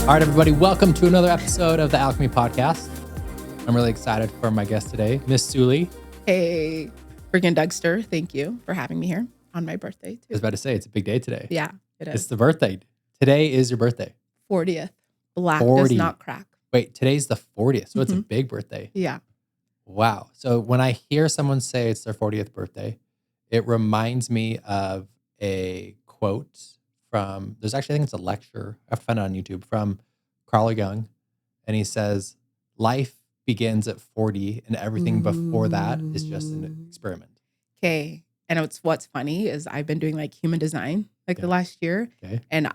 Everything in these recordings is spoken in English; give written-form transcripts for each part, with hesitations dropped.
All right, everybody, welcome to another episode of the Alchemy Podcast. I'm really excited for my guest today, Miss Suli. Hey, freaking Dougster, thank you for having me here on my birthday, too. I was about to say, it's a big day today. Yeah, it It's is. the birthday. Today is your birthday. 40th. Black 40. does not crack. Wait, today's the 40th, so it's a big birthday. Yeah. Wow. So when I hear someone say it's their 40th birthday, it reminds me of a quote from, I think it's a lecture, I found it on YouTube, from Carl Jung. And he says, life begins at 40 and everything before that is just an experiment. Okay. And what's funny is I've been doing like human design the last year. Okay. And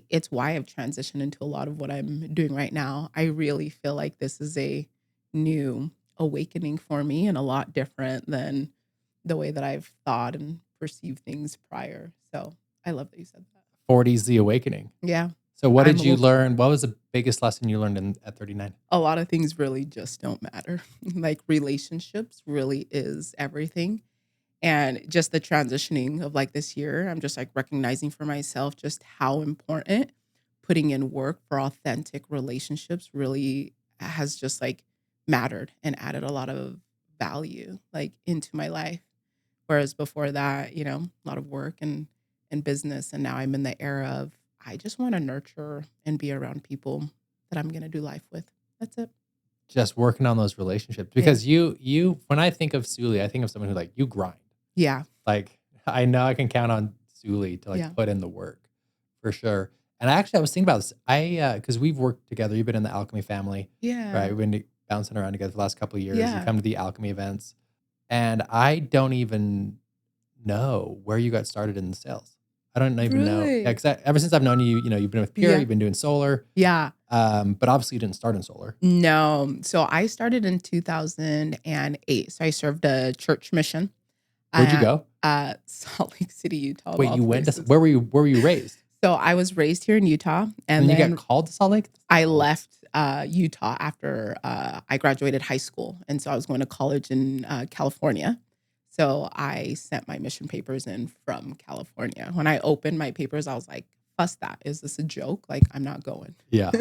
it's why I've transitioned into a lot of what I'm doing right now. I really feel like this is a new awakening for me and a lot different than the way that I've thought and perceived things prior. So I love that you said that. 40 is the awakening. Yeah. So what did you learn? What was the biggest lesson you learned at 39? A lot of things really just don't matter. Like relationships really is everything. And just the transitioning of like this year, I'm just like recognizing for myself just how important putting in work for authentic relationships really has just like mattered and added a lot of value like into my life. Whereas before that, a lot of work and business. And now I'm in the era of I just want to nurture and be around people that I'm going to do life with. That's it. Just working on those relationships. Because you, when I think of Suli, I think of someone who you grind. Yeah. Like, I know I can count on Suli to put in the work for sure. And I was thinking about this. Because we've worked together. You've been in the Alchemy family. Yeah. Right. We've been bouncing around together for the last couple of years. Yeah. You come to the Alchemy events. And I don't even know where you got started in the sales. I don't even know. Yeah, because ever since I've known you, you've been with Pure, you've been doing solar. Yeah. But obviously you didn't start in solar. No. So I started in 2008. So I served a church mission. Where'd you go? Salt Lake City, Utah. Wait, you went to, where were you raised? So I was raised here in Utah. And then you got called to Salt Lake? I left Utah after I graduated high school. And so I was going to college in California. So I sent my mission papers in from California. When I opened my papers, I was like, fuss that. Is this a joke? Like, I'm not going. Yeah.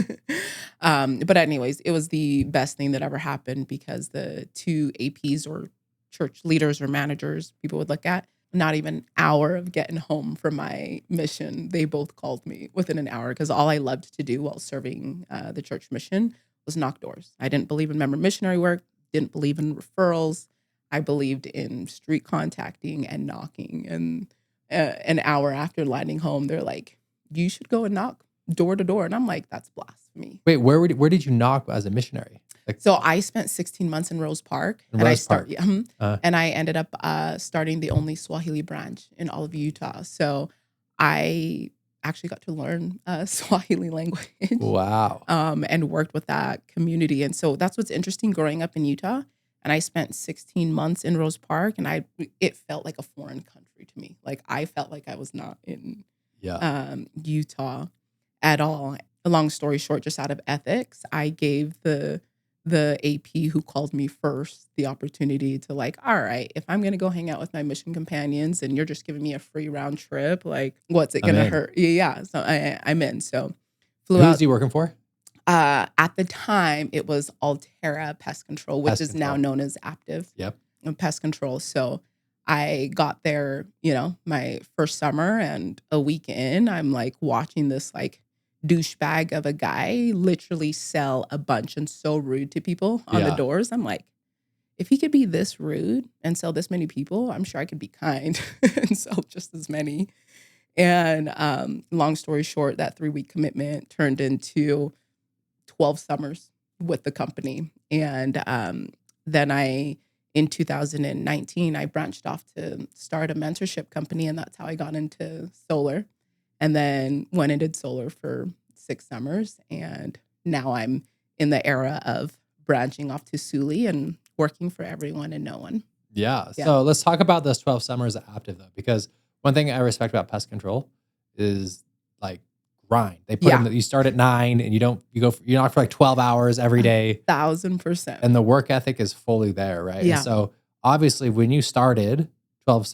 But anyways, it was the best thing that ever happened because the two APs or church leaders or managers people would look at, not even an hour of getting home from my mission, they both called me within an hour because all I loved to do while serving the church mission was knock doors. I didn't believe in member missionary work, didn't believe in referrals. I believed in street contacting and knocking. And an hour after landing home, they're like, you should go and knock door to door. And I'm like, that's blasphemy. Wait, where did you knock as a missionary? So I spent 16 months in Rose Park. And I ended up starting the only Swahili branch in all of Utah. So I actually got to learn Swahili language. Wow. And worked with that community. And so that's what's interesting growing up in Utah. And I spent 16 months in Rose Park, and it felt like a foreign country to me. Like I felt like I was not in Utah at all. A long story short, just out of ethics, I gave the AP who called me first the opportunity to all right, if I'm gonna go hang out with my mission companions, and you're just giving me a free round trip, like what's it gonna hurt? Yeah. So I'm in. So flew out. Who's he working for? At the time, it was Altera Pest Control, which is now known as Active Pest Control. So I got there, my first summer, and a week in, I'm watching this douchebag of a guy literally sell a bunch and so rude to people on the doors. I'm like, if he could be this rude and sell this many people, I'm sure I could be kind and sell just as many. And long story short, that 3-week commitment turned into 12 summers with the company. And then in 2019, I branched off to start a mentorship company, and that's how I got into solar. And then went and did solar for 6 summers. And now I'm in the era of branching off to Suli and working for everyone and no one. Yeah. So let's talk about those 12 summers at Active, though, because one thing I respect about pest control is grind. They put them, you start at 9 and you're not for 12 hours every day. 1,000%. And the work ethic is fully there, right? Yeah. And so obviously when you started 12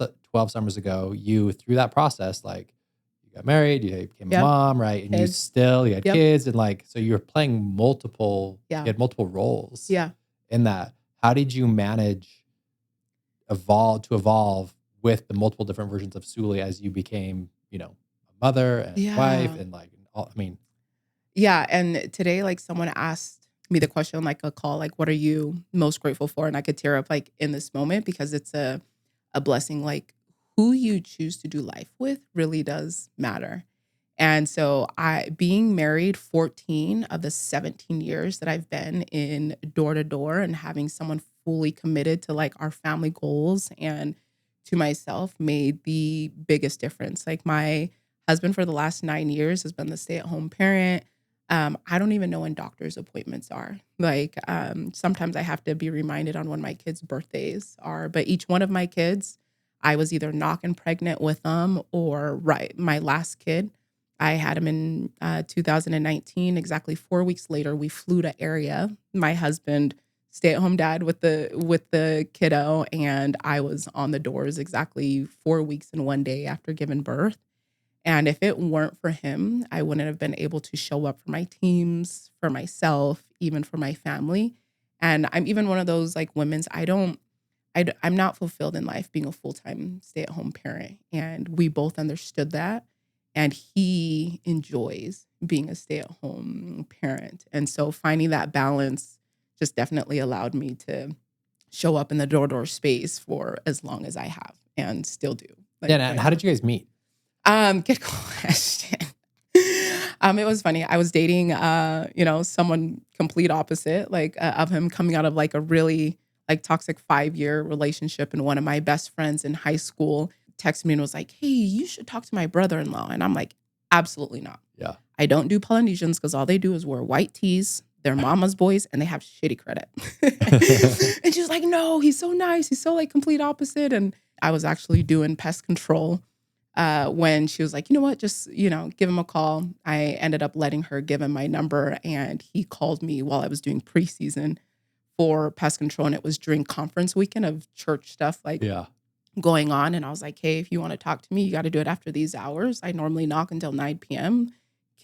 summers ago, you, through that process, you got married, you became a Yep. mom, right? And Kids. you had Yep. kids, and like, so you're playing multiple, you Yeah. had multiple roles Yeah. in that. How did you manage evolve with the multiple different versions of Suli as you became, a mother and wife Yeah. and like, all, I mean, Yeah. And today, like someone asked me the question, like a call, like, what are you most grateful for? And I could tear up like in this moment because it's a blessing. Like who you choose to do life with really does matter. And so being married 14 of the 17 years that I've been in door to door and having someone fully committed to like our family goals and to myself made the biggest difference. Like my husband for the last 9 years has been the stay-at-home parent. I don't even know when doctor's appointments are. Like sometimes I have to be reminded on when my kids' birthdays are. But each one of my kids, I was either knocking pregnant with them or right. My last kid, I had him in 2019. Exactly 4 weeks later, we flew to area. My husband, stay-at-home dad with the kiddo, and I was on the doors exactly 4 weeks and 1 day after giving birth. And if it weren't for him, I wouldn't have been able to show up for my teams, for myself, even for my family. And I'm even one of those like women's. I'm not fulfilled in life being a full-time stay-at-home parent. And we both understood that. And he enjoys being a stay-at-home parent. And so finding that balance just definitely allowed me to show up in the door-to-door space for as long as I have and still do. Like, and how did you guys meet? Good question. It was funny. I was dating, someone complete opposite, like of him coming out of like a really like toxic 5-year relationship. And one of my best friends in high school texted me and was like, hey, you should talk to my brother-in-law. And I'm like, absolutely not. Yeah. I don't do Polynesians because all they do is wear white tees. They're mama's boys and they have shitty credit. And she was like, no, he's so nice. He's so like complete opposite. And I was actually doing pest control when she was like, you know what, just, give him a call. I ended up letting her give him my number, and he called me while I was doing preseason for pest control. And it was during conference weekend of church stuff like going on. And I was like, hey, if you want to talk to me, you got to do it after these hours. I normally knock until 9 p.m.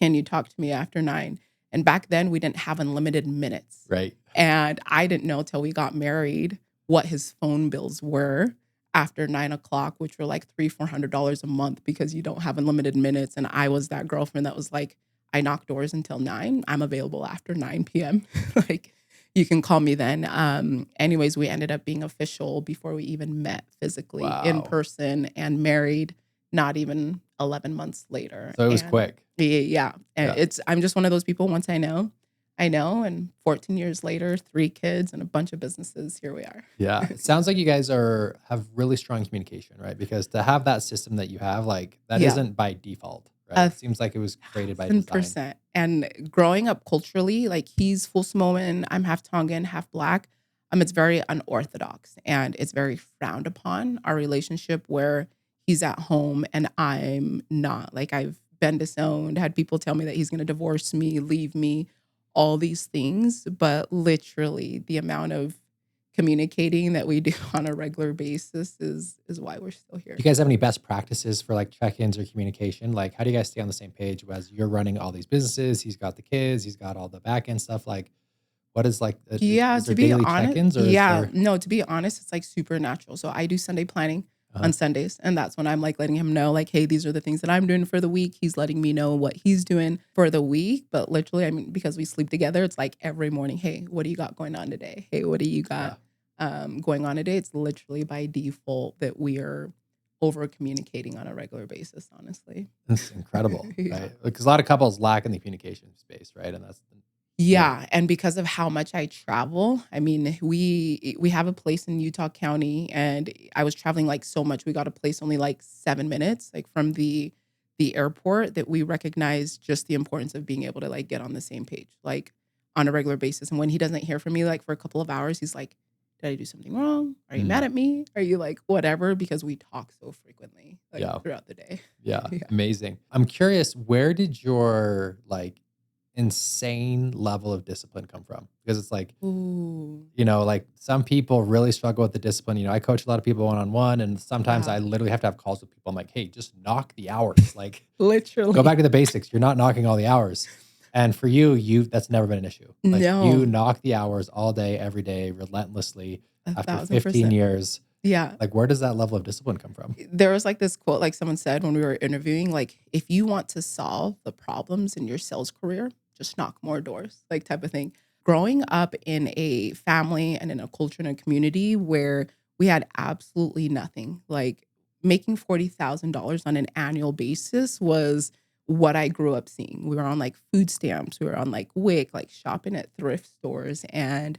Can you talk to me after 9? And back then we didn't have unlimited minutes. Right. And I didn't know till we got married what his phone bills were after 9 o'clock, which were like $300-$400 a month because you don't have unlimited minutes. And I was that girlfriend that was like, I knock doors until 9. I'm available after 9 p.m. Like, you can call me then. Anyways, we ended up being official before we even met physically in person and married not even 11 months later. So it was quick. Yeah. And I'm just one of those people, once I know. And 14 years later, 3 kids and a bunch of businesses, here we are. Yeah. It sounds like you guys have really strong communication, right? Because to have that system that you have, like that isn't by default, right? It seems like it was created by design. And growing up culturally, like he's full Samoan, I'm half Tongan, half Black. It's very unorthodox and it's very frowned upon, our relationship where he's at home and I'm not. Like I've been disowned, had people tell me that he's going to divorce me, leave me, all these things, but literally the amount of communicating that we do on a regular basis is why we're still here. Do you guys have any best practices for like check-ins or communication? Like how do you guys stay on the same page as you're running all these businesses? He's got the kids, he's got all the back end stuff. Like what is like, is to be daily honest, check-ins? Or no, to be honest, it's like supernatural. So I do Sunday planning on Sundays. And that's when I'm like letting him know like, hey, these are the things that I'm doing for the week. He's letting me know what he's doing for the week. But literally, because we sleep together, it's like every morning, hey, what do you got going on today? Hey, what do you got going on today? It's literally by default that we are over communicating on a regular basis, honestly. That's incredible, right? Because a lot of couples lack in the communication space, right? And that's and because of how much I travel, we have a place in Utah County, and I was traveling like so much. We got a place only like 7 minutes, like from the airport, that we recognize just the importance of being able to like get on the same page, like on a regular basis. And when he doesn't hear from me, like for a couple of hours, he's like, did I do something wrong? Are you mad at me? Are you like whatever? Because we talk so frequently throughout the day. Yeah, amazing. I'm curious, where did your like insane level of discipline come from? Because it's like, Ooh. like some people really struggle with the discipline. I coach a lot of people one-on-one, and sometimes Yeah. I literally have to have calls with people. I'm like, hey, just knock the hours. Like, Literally. go back to the basics. You're not knocking all the hours. And for you, that's never been an issue. Like, No. you knock the hours all day, every day, relentlessly after 15 1,000%. years. Yeah. Like, where does that level of discipline come from? There was like this quote, like someone said when we were interviewing, like, if you want to solve the problems in your sales career, just knock more doors, like type of thing. Growing up in a family and in a culture and a community where we had absolutely nothing, like making $40,000 on an annual basis was what I grew up seeing. We were on like food stamps, we were on like WIC, like shopping at thrift stores. And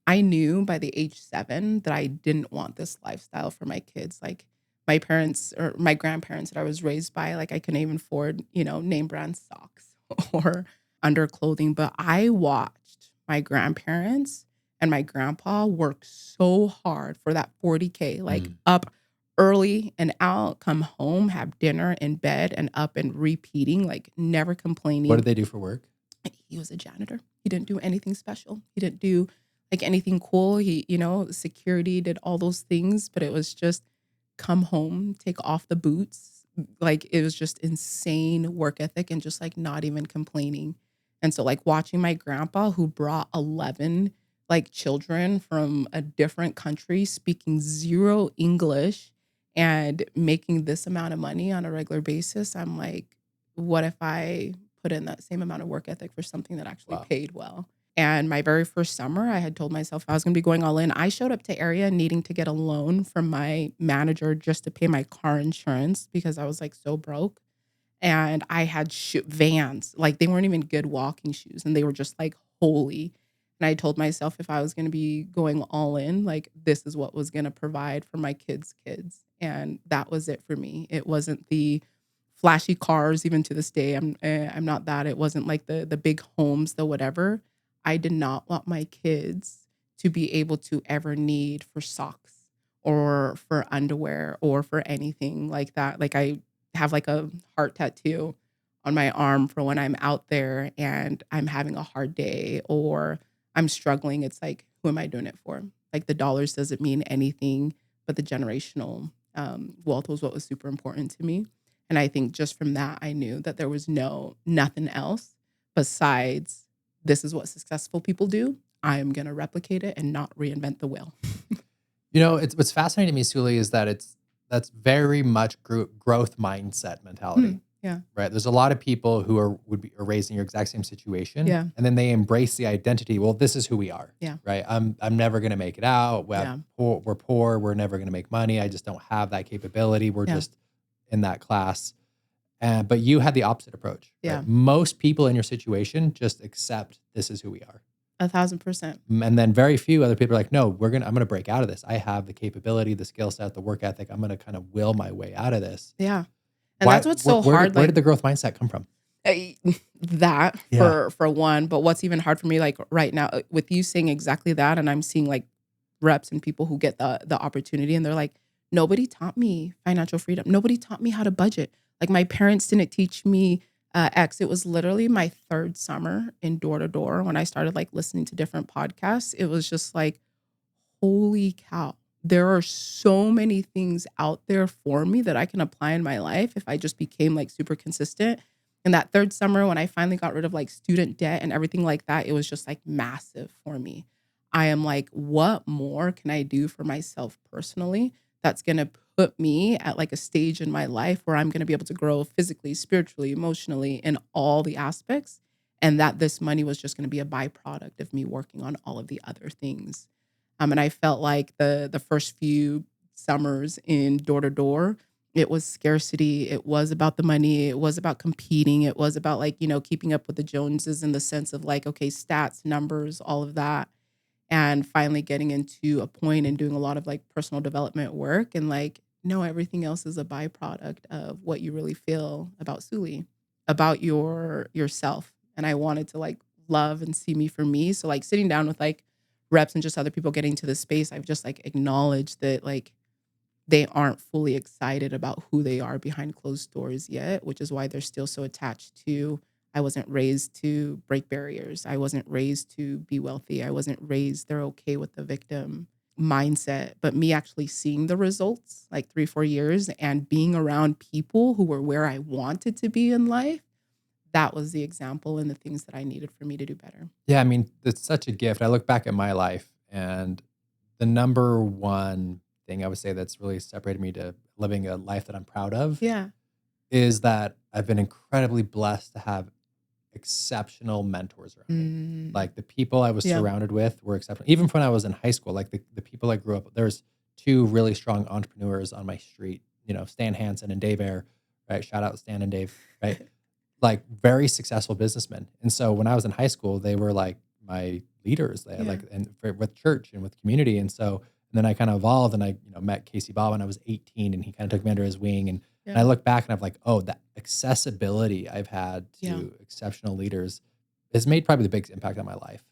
I knew by the age 7 that I didn't want this lifestyle for my kids. Like my parents or my grandparents that I was raised by, like I couldn't even afford, name brand socks or underclothing. But I watched my grandparents and my grandpa work so hard for that 40K, like up early and out, come home, have dinner in bed and up and repeating, like never complaining. What did they do for work? He was a janitor. He didn't do anything special. He didn't do like anything cool. He, security, did all those things, but it was just come home, take off the boots. Like it was just insane work ethic and just like not even complaining. And so like watching my grandpa who brought 11 like children from a different country speaking zero English and making this amount of money on a regular basis, I'm like, what if I put in that same amount of work ethic for something that actually paid well? And my very first summer, I had told myself I was going to be going all in. I showed up to area needing to get a loan from my manager just to pay my car insurance because I was like so broke. And I had Vans, like they weren't even good walking shoes and they were just like holy. And I told myself if I was going to be going all in, like this is what was going to provide for my kids' kids. And that was it for me. It wasn't the flashy cars, even to this day. I'm not that. It wasn't like the big homes, the whatever. I did not want my kids to be able to ever need for socks or for underwear or for anything like that. Like I have like a heart tattoo on my arm for when I'm out there and I'm having a hard day or I'm struggling. It's like, who am I doing it for? Like the dollars doesn't mean anything, but the generational wealth was what was super important to me. And I think just from that, I knew that there was nothing else besides this is what successful people do. I am going to replicate it and not reinvent the wheel. It's what's fascinating to me, Suli, is that that's very much growth mindset mentality. Yeah. Right. There's a lot of people who are raised in your exact same situation. Yeah. And then they embrace the identity. Well, this is who we are. Yeah. Right. I'm never going to make it out. We're poor. We're never going to make money. I just don't have that capability. We're just in that class. But you had the opposite approach. Yeah. Right? Most people in your situation just accept this is who we are. 1,000%. And then very few other people are like, no, I'm going to break out of this. I have the capability, the skill set, the work ethic. I'm going to kind of will my way out of this. Yeah. And that's what's so hard. Where did the growth mindset come from? That for one, but what's even hard for me, like right now with you saying exactly that, and I'm seeing like reps and people who get the opportunity and they're like, nobody taught me financial freedom. Nobody taught me how to budget. Like my parents didn't teach me X. It was literally my 3rd summer in door to door when I started like listening to different podcasts. It was just like, holy cow. There are so many things out there for me that I can apply in my life if I just became like super consistent. And that 3rd summer when I finally got rid of like student debt and everything like that, it was just like massive for me. I am like, what more can I do for myself personally that's going to put me at like a stage in my life where I'm going to be able to grow physically, spiritually, emotionally, in all the aspects. And that this money was just going to be a byproduct of me working on all of the other things. And I felt like the first few summers in door to door, it was scarcity. It was about the money. It was about competing. It was about like, keeping up with the Joneses in the sense of like, okay, stats, numbers, all of that. And finally getting into a point and doing a lot of like personal development work and like, no, everything else is a byproduct of what you really feel about Suli, about yourself. And I wanted to like love and see me for me. So like sitting down with like reps and just other people getting to this space, I've just like acknowledged that like they aren't fully excited about who they are behind closed doors yet, which is why they're still so attached to I wasn't raised to break barriers. I wasn't raised to be wealthy. I wasn't raised they're okay with the victim mindset. But me actually seeing the results like 3-4 years and being around people who were where I wanted to be in life, that was the example and the things that I needed for me to do better. Yeah, I mean, it's such a gift. I look back at my life, and the number one thing I would say that's really separated me to living a life that I'm proud of Yeah. is that I've been incredibly blessed to have exceptional mentors around me. Like the people I was Yeah. surrounded with were exceptional. Even when I was in high school, like the people I grew up with, there's two really strong entrepreneurs on my street, Stan Hansen and Dave Ayer, right? Shout out Stan and Dave, right? Like very successful businessmen. And so when I was in high school, they were like my leaders. They had with church and with community. And so and then I kind of evolved and I met Casey Bob when I was 18 and he kind of took me under his wing. And I look back and I'm like, oh, that accessibility I've had to exceptional leaders has made probably the biggest impact on my life.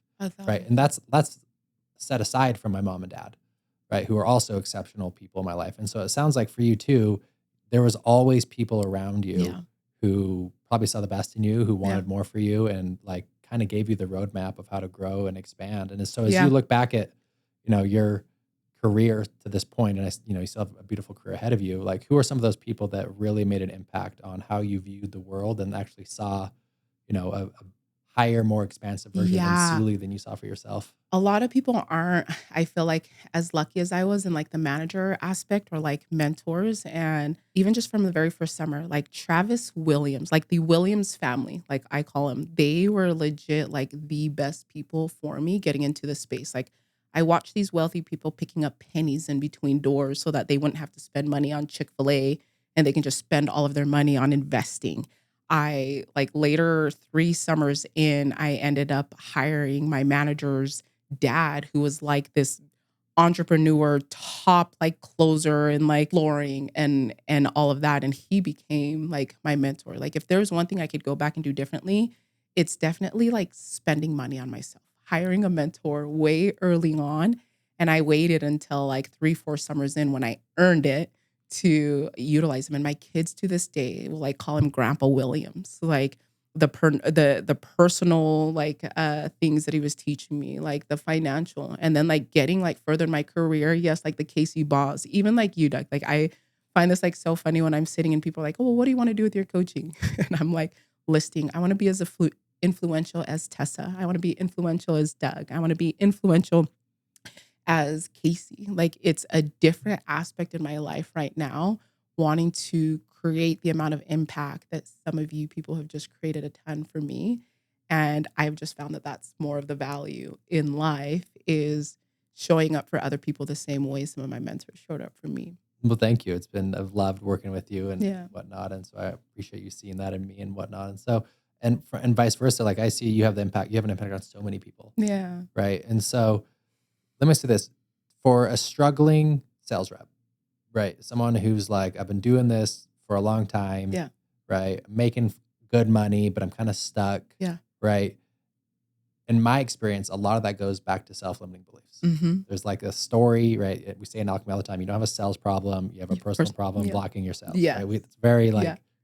Right. And that's set aside from my mom and dad, right, who are also exceptional people in my life. And so it sounds like for you too, there was always people around you who probably saw the best in you, who wanted more for you and like kind of gave you the roadmap of how to grow and expand. And so as you look back at, your career to this point, and you still have a beautiful career ahead of you, like who are some of those people that really made an impact on how you viewed the world and actually saw, a higher, more expansive version of Suli than you saw for yourself? A lot of people aren't, I feel like, as lucky as I was in like the manager aspect or like mentors. And even just from the very first summer, like Travis Williams, like the Williams family, like I call them, they were legit like the best people for me getting into the space. Like I watched these wealthy people picking up pennies in between doors so that they wouldn't have to spend money on Chick-fil-A and they can just spend all of their money on investing. I like later 3 summers in, I ended up hiring my manager's dad, who was like this entrepreneur, top like closer and like flooring and all of that. And he became like my mentor. Like if there's one thing I could go back and do differently, it's definitely like spending money on myself, hiring a mentor way early on. And I waited until like 3-4 summers in when I earned it to utilize him. And my kids to this day will like call him Grandpa Williams. Like the personal like things that he was teaching me, like the financial, and then like getting like further in my career. Yes, like the Casey Boss, even like you, Doug. Like I find this like so funny when I'm sitting and people are like, "Oh, well, what do you want to do with your coaching?" And I'm like listing, I want to be as influential as Tessa. I want to be influential as Doug. I want to be influential as Casey. Like it's a different aspect in my life right now, wanting to create the amount of impact that some of you people have just created a ton for me. And I've just found that that's more of the value in life, is showing up for other people the same way some of my mentors showed up for me. Well, thank you. I've loved working with you and whatnot. And so I appreciate you seeing that in me and whatnot. And so, and vice versa, like I see you have an impact on so many people. Yeah. Right. And so let me say this, for a struggling sales rep, right? Someone who's like, I've been doing this for a long time, right? Making good money, but I'm kind of stuck, right? In my experience, a lot of that goes back to self-limiting beliefs. There's like a story, right? We say in Alchemy all the time, you don't have a sales problem, you have a personal problem blocking your sales. Right? It's very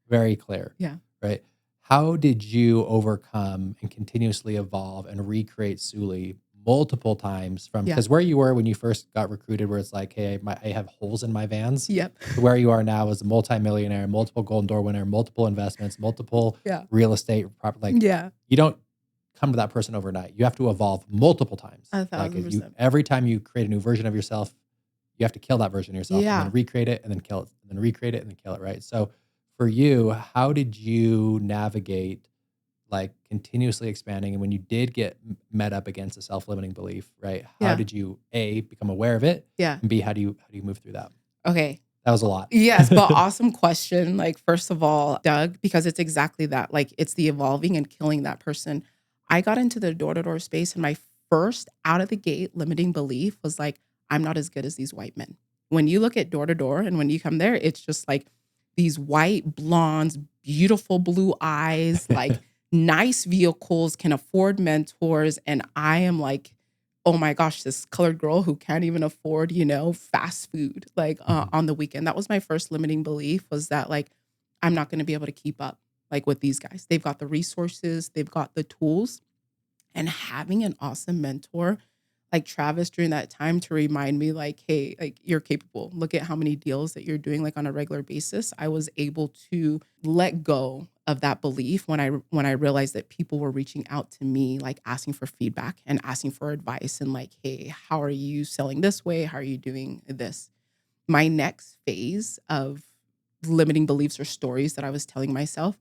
very clear, right? How did you overcome and continuously evolve and recreate Suli multiple times from, because where you were when you first got recruited, where it's like, hey, I have holes in my vans, to where you are now as a multimillionaire, multiple Golden Door winner, multiple investments, multiple real estate property. Like, you don't come to that person overnight. You have to evolve multiple times. 1,000%. Every time you create a new version of yourself, you have to kill that version of yourself and then recreate it and then kill it and then recreate it and then kill it. Right. So for you, how did you navigate like continuously expanding? And when you did get met up against a self-limiting belief, right? How did you A, become aware of it? And B, how do you move through that? Okay. That was a lot. Yes, but awesome question. Like, first of all, Doug, because it's exactly that. Like, it's the evolving and killing that person. I got into the door-to-door space, and my first out of the gate limiting belief was like, I'm not as good as these white men. When you look at door-to-door and when you come there, it's just like these white blondes, beautiful blue eyes, like nice vehicles, can afford mentors. And I am like, oh my gosh, this colored girl who can't even afford, fast food, like on the weekend. That was my first limiting belief, was that like, I'm not going to be able to keep up. like with these guys. They've got the resources, they've got the tools, and having an awesome mentor like Travis during that time to remind me like, hey, like you're capable. Look at how many deals that you're doing like on a regular basis. I was able to let go of that belief when I realized that people were reaching out to me like asking for feedback and asking for advice and like, hey, how are you selling this way? How are you doing this? My next phase of limiting beliefs or stories that I was telling myself,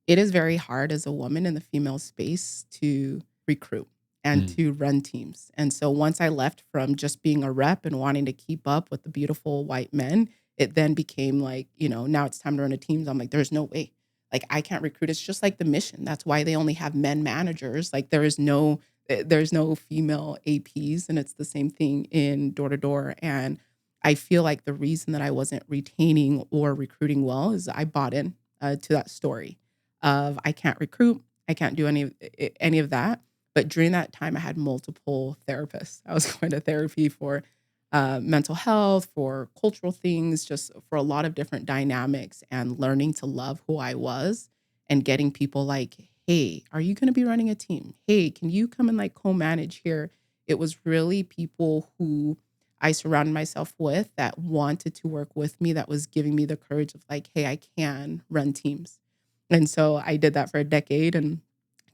it is very hard as a woman in the female space to recruit and to run teams. And so once I left from just being a rep and wanting to keep up with the beautiful white men, it then became like, now it's time to run a team. I'm like, there's no way. Like I can't recruit. It's just like the mission. That's why they only have men managers. Like there's no female APs, and it's the same thing in door to door. And I feel like the reason that I wasn't retaining or recruiting well is I bought in to that story of I can't recruit, I can't do any of that. But during that time, I had multiple therapists. I was going to therapy for mental health, for cultural things, just for a lot of different dynamics, and learning to love who I was and getting people like, hey, are you going to be running a team? Hey, can you come and like co-manage here? It was really people who I surrounded myself with that wanted to work with me, that was giving me the courage of like, hey, I can run teams. And so I did that for a decade and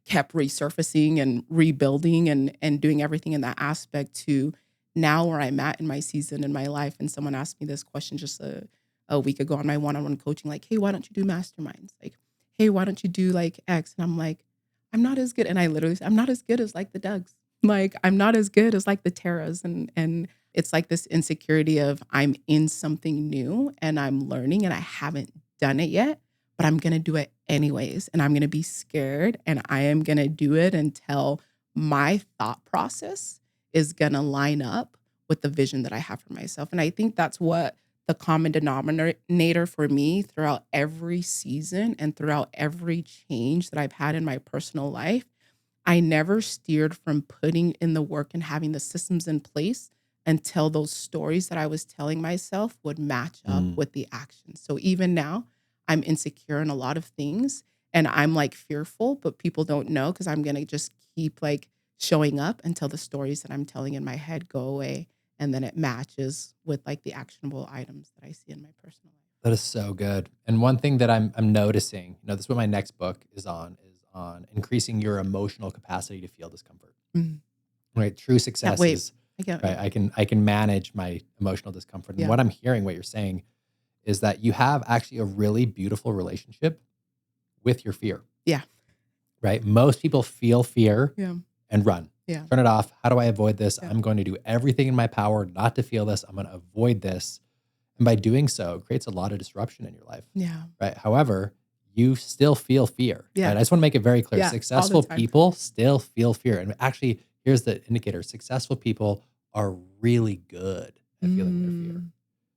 kept resurfacing and rebuilding and doing everything in that aspect to now where I'm at in my season in my life. And someone asked me this question just a week ago on my one-on-one coaching, like, hey, why don't you do masterminds? Like, hey, why don't you do like X? And I'm like, I'm not as good. And I literally said, I'm not as good as like the Dougs. Like, I'm not as good as like the Taras. And it's like this insecurity of I'm in something new and I'm learning and I haven't done it yet, but I'm going to do it anyways. And I'm going to be scared and I am going to do it until my thought process is going to line up with the vision that I have for myself. And I think that's what the common denominator for me throughout every season and throughout every change that I've had in my personal life. I never steered from putting in the work and having the systems in place until those stories that I was telling myself would match up with the action. So even now, I'm insecure in a lot of things and I'm like fearful, but people don't know because I'm going to just keep like showing up until the stories that I'm telling in my head go away. And then it matches with like the actionable items that I see in my personal life. That is so good. And one thing that I'm noticing, this is what my next book is on increasing your emotional capacity to feel discomfort. Right. True success is right. I can manage my emotional discomfort. And what I'm hearing, what you're saying is that you have actually a really beautiful relationship with your fear. Yeah. Right. Most people feel fear and run. Yeah. Turn it off. How do I avoid this? I'm going to do everything in my power not to feel this. I'm going to avoid this. And by doing so, it creates a lot of disruption in your life. Yeah. Right. However, you still feel fear. Yeah. Right? I just want to make it very clear. Yeah, Successful people still feel fear. And actually, here's the indicator. Successful people are really good at feeling their fear.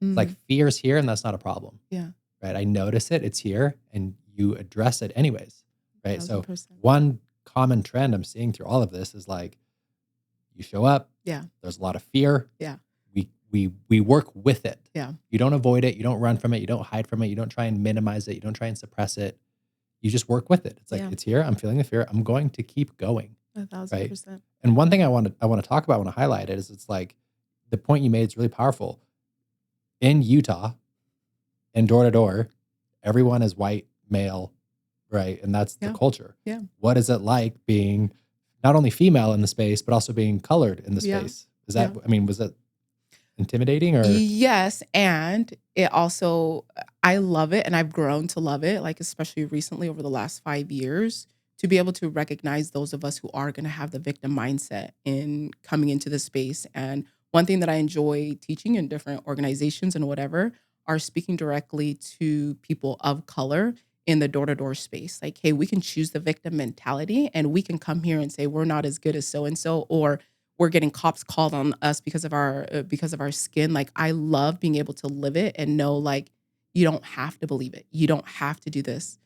It's like fear's here and that's not a problem. Yeah. Right. I notice it. It's here and you address it anyways. Right. 1,000%. So one common trend I'm seeing through all of this is like you show up. Yeah. There's a lot of fear. Yeah. We work with it. Yeah. You don't avoid it. You don't run from it. You don't hide from it. You don't try and minimize it. You don't try and suppress it. You just work with it. It's like, it's here. I'm feeling the fear. I'm going to keep going. 1,000%. Right? And one thing I want to talk about when I highlight it is it's like the point you made is really powerful. In Utah, and door to door, everyone is white, male, right? And that's the culture. Yeah. What is it like being not only female in the space, but also being colored in the space? Is that, was that intimidating or? Yes. And it also, I love it and I've grown to love it, like especially recently over the last 5 years, to be able to recognize those of us who are going to have the victim mindset in coming into the space. And one thing that I enjoy teaching in different organizations and whatever are speaking directly to people of color in the door-to-door space. Like, hey, we can choose the victim mentality and we can come here and say, we're not as good as so-and-so, or we're getting cops called on us because of our skin. Like, I love being able to live it and know, like, you don't have to believe it. You don't have to do this.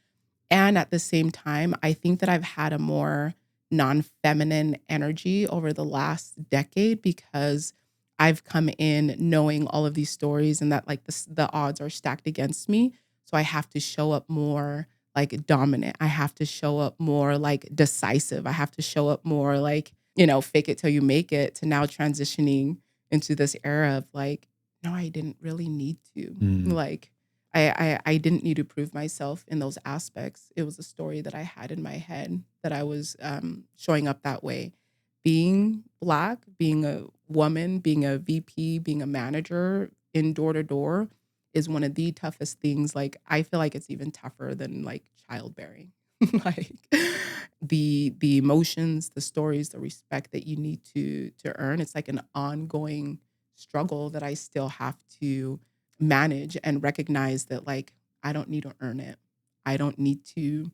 And at the same time, I think that I've had a more non-feminine energy over the last decade because I've come in knowing all of these stories and that like the odds are stacked against me. So I have to show up more like dominant. I have to show up more like decisive. I have to show up more like, fake it till you make it, to now transitioning into this era of like, no, I didn't really need to. Like, I didn't need to prove myself in those aspects. It was a story that I had in my head that I was showing up that way. Being Black, being a woman, being a VP, being a manager in door to door is one of the toughest things. Like, I feel like it's even tougher than like childbearing. Like the emotions, the stories, the respect that you need to earn. It's like an ongoing struggle that I still have to manage and recognize that like I don't need to earn it. I don't need to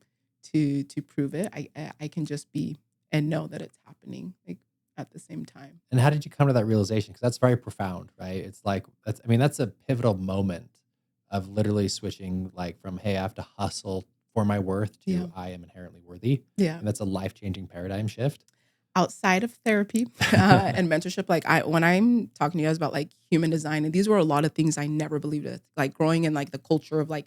prove it. I can just be and know that it's happening like at the same time. And how did you come to that realization? Because that's very profound, right? It's like that's a pivotal moment of literally switching like from, hey, I have to hustle for my worth to I am inherently worthy. Yeah. And that's a life-changing paradigm shift. Outside of therapy and mentorship, like when I'm talking to you guys about like human design, and these were a lot of things I never believed in, like growing in like the culture of like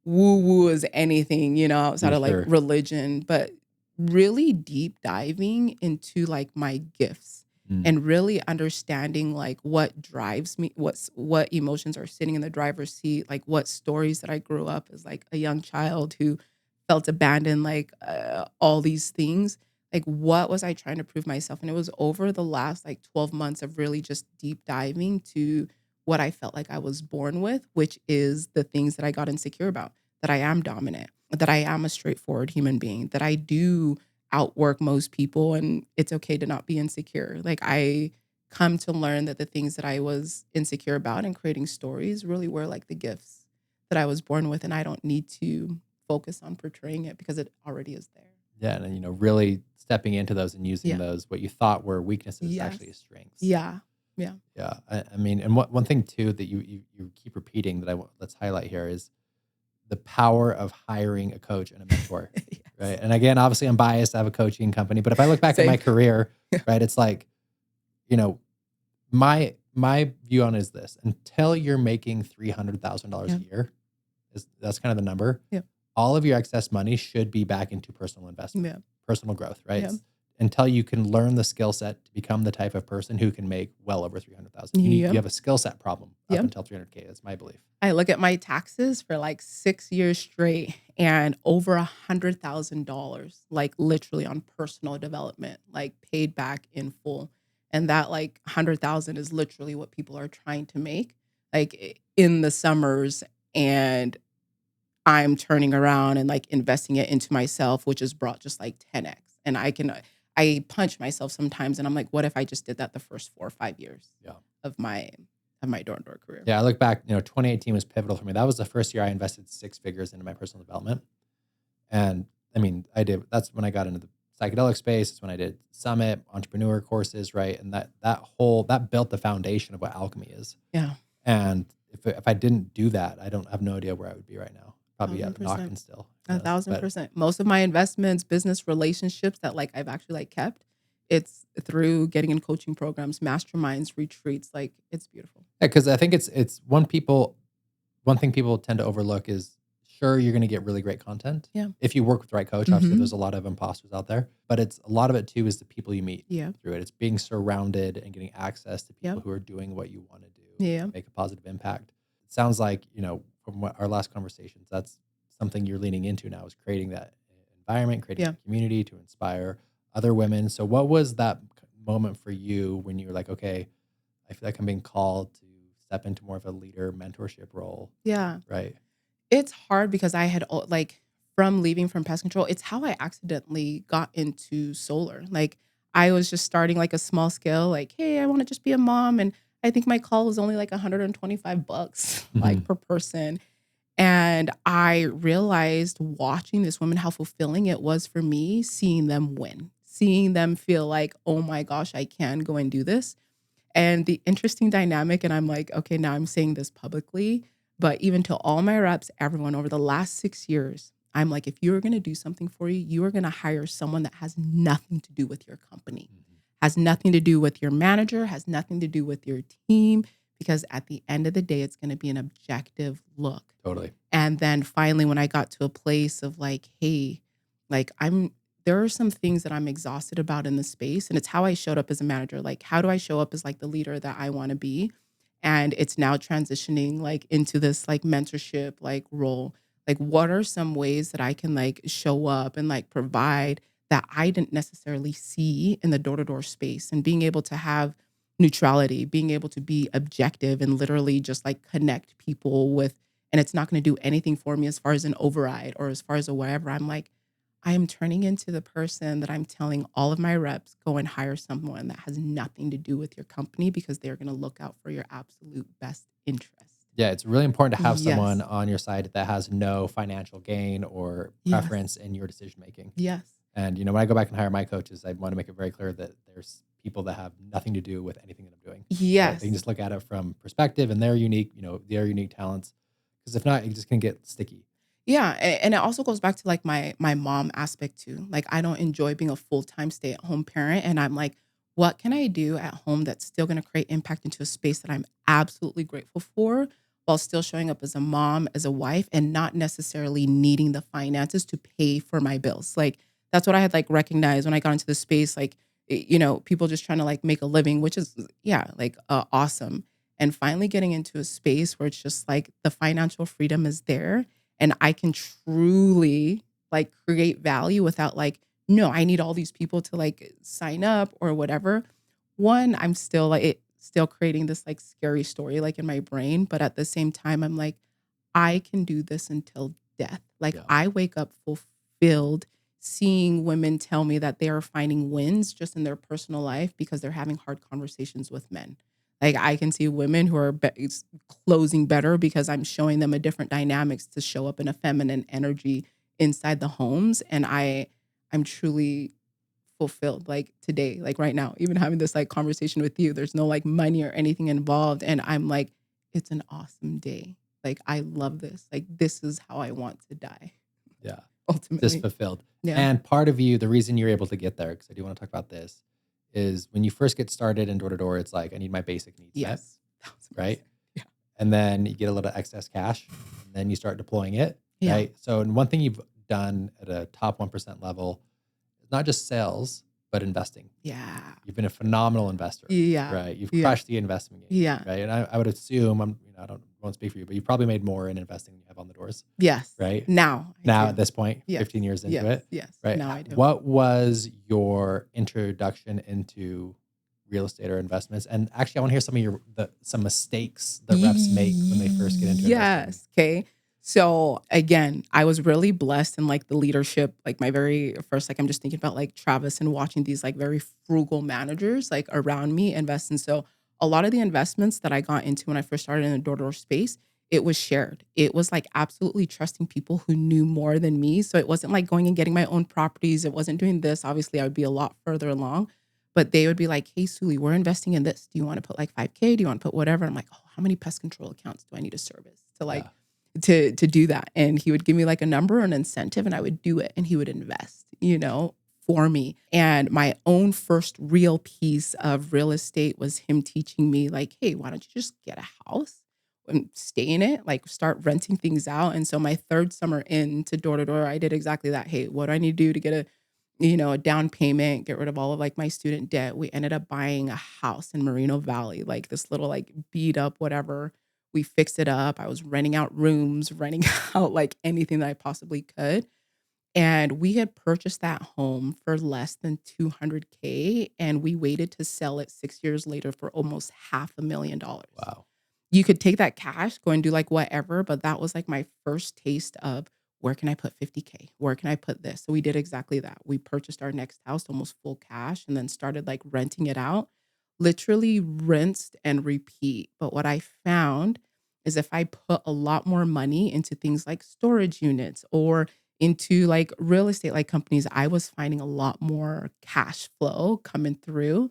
woo-woo is anything, outside of like religion, but really deep diving into like my gifts and really understanding like what drives me, what emotions are sitting in the driver's seat, like what stories that I grew up as like a young child who felt abandoned, like all these things. Like, what was I trying to prove myself? And it was over the last like 12 months of really just deep diving to what I felt like I was born with, which is the things that I got insecure about, that I am dominant, that I am a straightforward human being, that I do outwork most people, and it's okay to not be insecure. Like, I come to learn that the things that I was insecure about and creating stories really were like the gifts that I was born with, and I don't need to focus on portraying it because it already is there. Yeah, and really stepping into those and using those, what you thought were weaknesses, actually as strengths. Yeah. I mean, and one thing too that you keep repeating that let's highlight here is the power of hiring a coach and a mentor, right? And again, obviously, I'm biased. I have a coaching company, but if I look back at my career, right, it's like, my view on it is this: until you're making $300,000 a year, that's kind of the number. Yeah. All of your excess money should be back into personal investment, personal growth, right? Yeah. Until you can learn the skill set to become the type of person who can make well over 300,000. You have a skill set problem up until 300K. That's my belief. I look at my taxes for like 6 years straight and over $100,000, like literally on personal development, like paid back in full. And that like 100,000 is literally what people are trying to make like in the summers, and I'm turning around and like investing it into myself, which has brought just like 10x. And I punch myself sometimes, and I'm like, what if I just did that the first 4 or 5 years of my door-to-door career? Yeah, I look back, 2018 was pivotal for me. That was the first year I invested 6 figures into my personal development. And I mean, that's when I got into the psychedelic space. It's when I did Summit, entrepreneur courses, right? And that built the foundation of what alchemy is. Yeah. And if I didn't do that, I have no idea where I would be right now. Probably at knocking still. 1,000%. Most of my investments, business relationships that like I've actually like kept, it's through getting in coaching programs, masterminds, retreats. Like, it's beautiful. Yeah, because I think it's one thing people tend to overlook is, sure, you're going to get really great content. Yeah. If you work with the right coach, obviously there's a lot of imposters out there, but it's a lot of it too is the people you meet through it. It's being surrounded and getting access to people who are doing what you want to do, make a positive impact. It sounds like, from our last conversations, that's something you're leaning into now, is creating that environment, creating a community to inspire other women. So what was that moment for you when you were like, okay, I feel like I'm being called to step into more of a leader mentorship role? Yeah. Right. It's hard because I had like from leaving from pest control, it's how I accidentally got into solar. Like, I was just starting like a small scale, like, hey, I want to just be a mom. And I think my call was only like $125 like per person. And I realized watching this woman how fulfilling it was for me, seeing them win, seeing them feel like, oh my gosh, I can go and do this. And the interesting dynamic, and I'm like, okay, now I'm saying this publicly, but even to all my reps, everyone over the last 6 years, I'm like, if you're going to do something for you, you are going to hire someone that has nothing to do with your company, has nothing to do with your manager, has nothing to do with your team, because at the end of the day, it's going to be an objective look. Totally. And then finally, when I got to a place of like, hey, like there are some things that I'm exhausted about in the space. And it's how I showed up as a manager. Like, how do I show up as like the leader that I want to be? And it's now transitioning like into this like mentorship like role. Like, what are some ways that I can like show up and like provide that I didn't necessarily see in the door-to-door space, and being able to have neutrality, being able to be objective and literally just like connect people with, and it's not going to do anything for me as far as an override or as far as a whatever. I'm like, I am turning into the person that I'm telling all of my reps, go and hire someone that has nothing to do with your company, because they're going to look out for your absolute best interest. Yeah, it's really important to have Yes. someone on your side that has no financial gain or preference in your decision making. Yes. And, when I go back and hire my coaches, I want to make it very clear that there's people that have nothing to do with anything that I'm doing. Yes. Right? They can just look at it from perspective and their unique talents. Because if not, you're just going to get sticky. Yeah. And it also goes back to like my mom aspect too. Like, I don't enjoy being a full-time stay-at-home parent. And I'm like, what can I do at home that's still going to create impact into a space that I'm absolutely grateful for, while still showing up as a mom, as a wife, and not necessarily needing the finances to pay for my bills. Like, that's what I had like recognized when I got into the space. Like, people just trying to like make a living, which is, awesome. And finally getting into a space where it's just like the financial freedom is there, and I can truly like create value without like, no, I need all these people to like sign up or whatever. One, I'm still creating this like scary story like in my brain, but at the same time, I'm like, I can do this until death. Like, I wake up fulfilled seeing women tell me that they are finding wins just in their personal life because they're having hard conversations with men. Like, I can see women who are closing better because I'm showing them a different dynamics to show up in a feminine energy inside the homes. And I'm truly fulfilled, like today, like right now, even having this like conversation with you, there's no like money or anything involved. And I'm like, it's an awesome day. Like, I love this. Like, this is how I want to die. Yeah. Ultimately. Just fulfilled. Yeah. And part of you, the reason you're able to get there, because I do want to talk about this, is when you first get started in door-to-door, it's like, I need my basic needs met, right? Yeah. And then you get a little excess cash, and then you start deploying it, right? So, and one thing you've done at a top 1% level is not just sales, but investing. Yeah. You've been a phenomenal investor. Yeah. Right? You've crushed the investment game. Yeah. Right? And I would assume, I won't speak for you, but you probably made more in investing than you have on the doors. Yes. Right? Now at this point, 15 years into it. Yes. Right? Now I do. What was your introduction into real estate or investments? And actually, I want to hear some mistakes that reps make when they first get into investing. Yes. Okay. So again, I was really blessed in like the leadership, like my very first, like I'm just thinking about like Travis and watching these like very frugal managers like around me invest. And so a lot of the investments that I got into when I first started in the door-to-door space, it was shared. It was like absolutely trusting people who knew more than me. So it wasn't like going and getting my own properties. It wasn't doing this. Obviously, I would be a lot further along. But they would be like, hey, Suli, we're investing in this. Do you want to put like 5K? Do you want to put whatever? I'm like, oh, how many pest control accounts do I need to service to like to do that? And he would give me like a number, an incentive, and I would do it. And he would invest, for me. And my own first real piece of real estate was him teaching me like, hey, why don't you just get a house and stay in it? Like, start renting things out. And so my third summer into door-to-door, I did exactly that. Hey, what do I need to do to get a down payment, get rid of all of like my student debt? We ended up buying a house in Moreno Valley, like this little like beat up, whatever. We fixed it up. I was renting out rooms, renting out like anything that I possibly could. And we had purchased that home for less than $200K. And we waited to sell it 6 years later for almost $500,000. Wow. You could take that cash, go and do like whatever. But that was like my first taste of, where can I put 50K? Where can I put this? So we did exactly that. We purchased our next house almost full cash and then started like renting it out, literally rinsed and repeat. But what I found is if I put a lot more money into things like storage units or into like real estate like companies, I was finding a lot more cash flow coming through.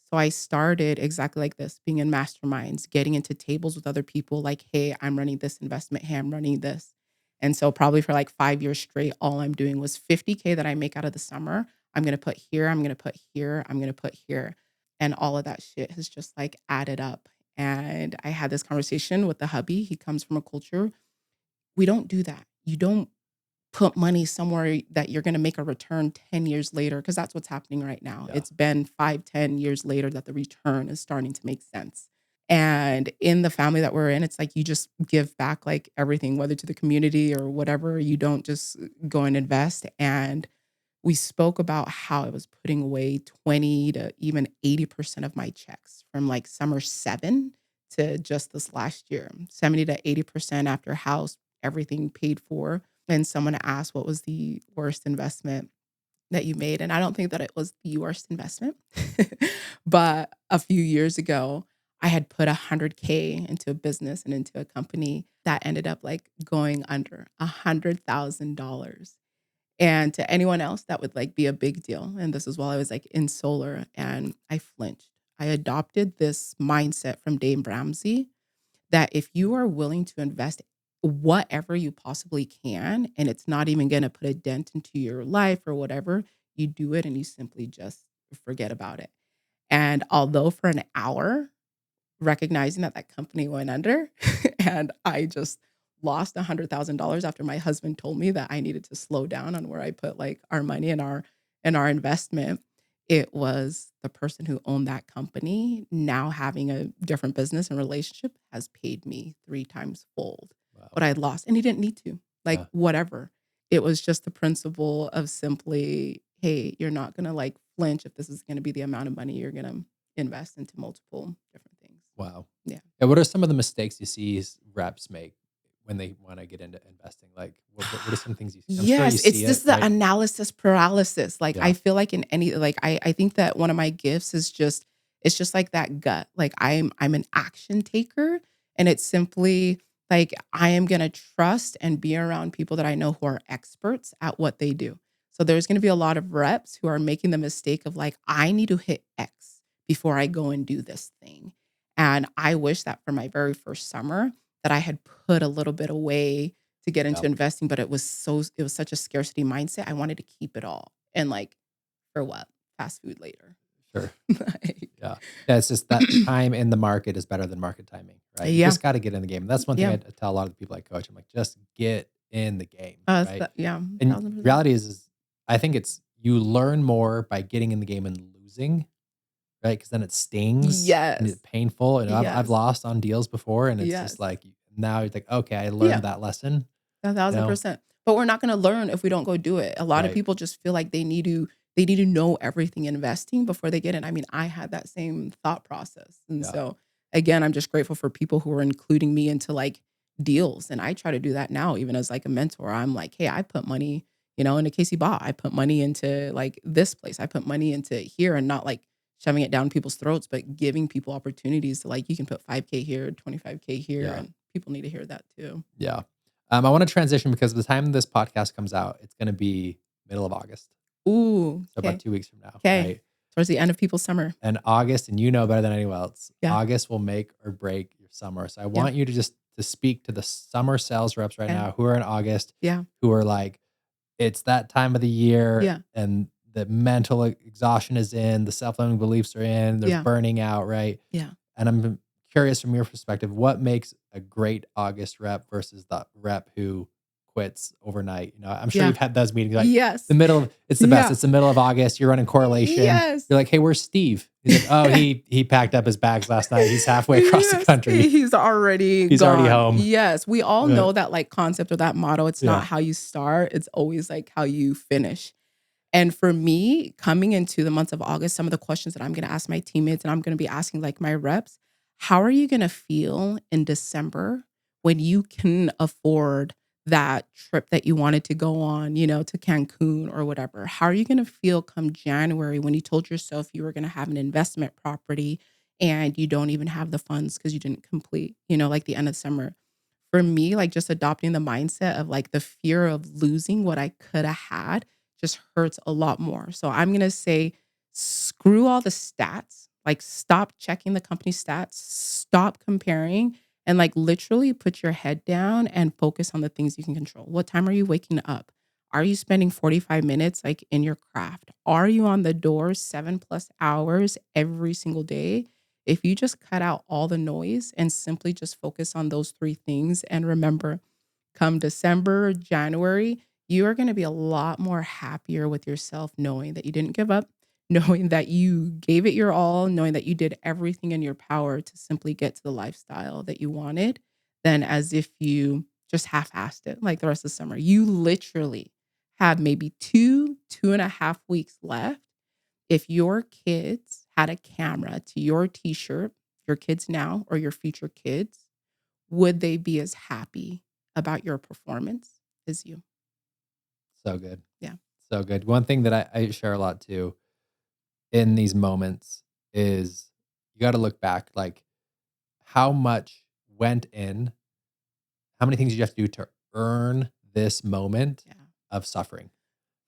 So I started exactly like this, being in masterminds, getting into tables with other people like, hey, I'm running this investment. Hey, I'm running this. And so probably for like 5 years straight, all I'm doing was 50K that I make out of the summer. I'm going to put here, I'm going to put here, I'm going to put here. And all of that shit has just like added up. And I had this conversation with the hubby. He comes from a culture. We don't do that. You don't put money somewhere that you're going to make a return 10 years later, because that's what's happening right now. Yeah. It's been 5, 10 years later that the return is starting to make sense. And in the family that we're in, it's like you just give back like everything, whether to the community or whatever. You don't just go and invest. And we spoke about how I was putting away 20 to even 80% of my checks from like summer 7 to just this last year, 70 to 80% after house, everything paid for. And someone asked, what was the worst investment that you made? And I don't think that it was the worst investment, but a few years ago, I had put $100K into a business and into a company that ended up like going under $100,000. And to anyone else, that would like be a big deal. And this is while I was like in solar, and I flinched. I adopted this mindset from Dave Ramsey that if you are willing to invest whatever you possibly can, and it's not even going to put a dent into your life or whatever, you do it and you simply just forget about it. And although for an hour, recognizing that that company went under and I just lost $100,000 after my husband told me that I needed to slow down on where I put like our money and our investment. It was the person who owned that company now having a different business and relationship has paid me 3 times fold what I lost. And he didn't need to, like whatever. It was just the principle of simply, hey, you're not going to like flinch if this is going to be the amount of money you're going to invest into multiple different things. Wow. Yeah. And what are some of the mistakes you see reps make when they want to get into investing? Like, what are some things you see? Yes, it's just the analysis paralysis. Like, I feel like in any, like, I think that one of my gifts is just, it's just like that gut. Like, I'm an action taker, and it's simply like, I am going to trust and be around people that I know who are experts at what they do. So there's going to be a lot of reps who are making the mistake of like, I need to hit X before I go and do this thing. And I wish that for my very first summer that I had put a little bit away to get into investing, but it was such a scarcity mindset. I wanted to keep it all. And like, for what? Fast food later. Sure. Like, Yeah. It's just that time in the market is better than market timing, right? You just got to get in the game. And that's one thing I tell a lot of the people I coach. I'm like, just get in the game, right? And 1000%. reality is I think it's, you learn more by getting in the game and losing, right? Because then it stings. Yes. And it's painful. And I've lost on deals before, and it's just like, now you're like, okay, I learned that lesson. 1000%. But we're not going to learn if we don't go do it. A lot of people just feel like they need to know everything investing before they get in. I mean, I had that same thought process. And so again, I'm just grateful for people who are including me into like deals. And I try to do that now, even as like a mentor. I'm like, hey, I put money, into Casey Bot. I put money into like this place. I put money into here, and not like shoving it down people's throats, but giving people opportunities to like, you can put 5K here, 25K here. And people need to hear that too. Yeah. I want to transition because by the time this podcast comes out, it's going to be middle of August. Ooh. So about 2 weeks from now. Okay. Right? Towards the end of people's summer. And August, and better than anyone else, August will make or break your summer. So I want you to just to speak to the summer sales reps right now who are in August, who are like, it's that time of the year, and the mental exhaustion is in, the self-limiting beliefs are in, they're burning out, right? Yeah. And I'm curious from your perspective, what makes a great August rep versus the rep who quits overnight? I'm sure you've had those meetings. Like, it's the best. It's the middle of August. You're running correlation. Yes. You're like, hey, where's Steve? He's like, oh, he packed up his bags last night. He's halfway across the country. He's already already home. Yes. We all know that like concept or that motto. It's not how you start. It's always like how you finish. And for me, coming into the months of August, some of the questions that I'm going to ask my teammates, and I'm going to be asking like my reps, how are you going to feel in December when you can afford that trip that you wanted to go on, to Cancun or whatever? How are you going to feel come January when you told yourself you were going to have an investment property and you don't even have the funds because you didn't complete, like the end of summer? For me, like just adopting the mindset of like the fear of losing what I could have had just hurts a lot more. So I'm going to say, screw all the stats, like stop checking the company stats, stop comparing, and like literally put your head down and focus on the things you can control. What time are you waking up? Are you spending 45 minutes like in your craft? Are you on the door 7+ hours every single day? If you just cut out all the noise and simply just focus on those 3 things, and remember, come December, January, you are going to be a lot more happier with yourself knowing that you didn't give up, knowing that you gave it your all, knowing that you did everything in your power to simply get to the lifestyle that you wanted, than as if you just half-assed it like the rest of the summer. You literally have maybe 2.5 weeks left. If your kids had a camera to your t-shirt, your kids now or your future kids, would they be as happy about your performance as you? So good. Yeah. So good. One thing that I share a lot too in these moments is you got to look back, like how much went in, how many things you have to do to earn this moment Yeah. of suffering,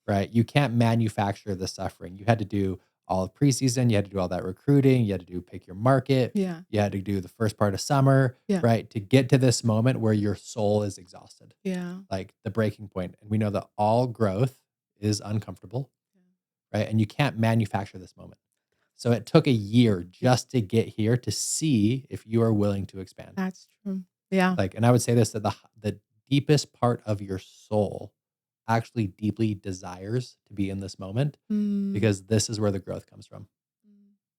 right? You can't manufacture the suffering. You had to do all of preseason. You had to do all that recruiting. You had to do pick your market. Yeah. You had to do the first part of summer, Yeah. right? To get to this moment where your soul is exhausted, Yeah. like the breaking point. And we know that all growth is uncomfortable, right? And you can't manufacture this moment. So it took a year just to get here to see if you are willing to expand. That's true. Yeah. Like, and I would say this, that the deepest part of your soul actually deeply desires to be in this moment because this is where the growth comes from.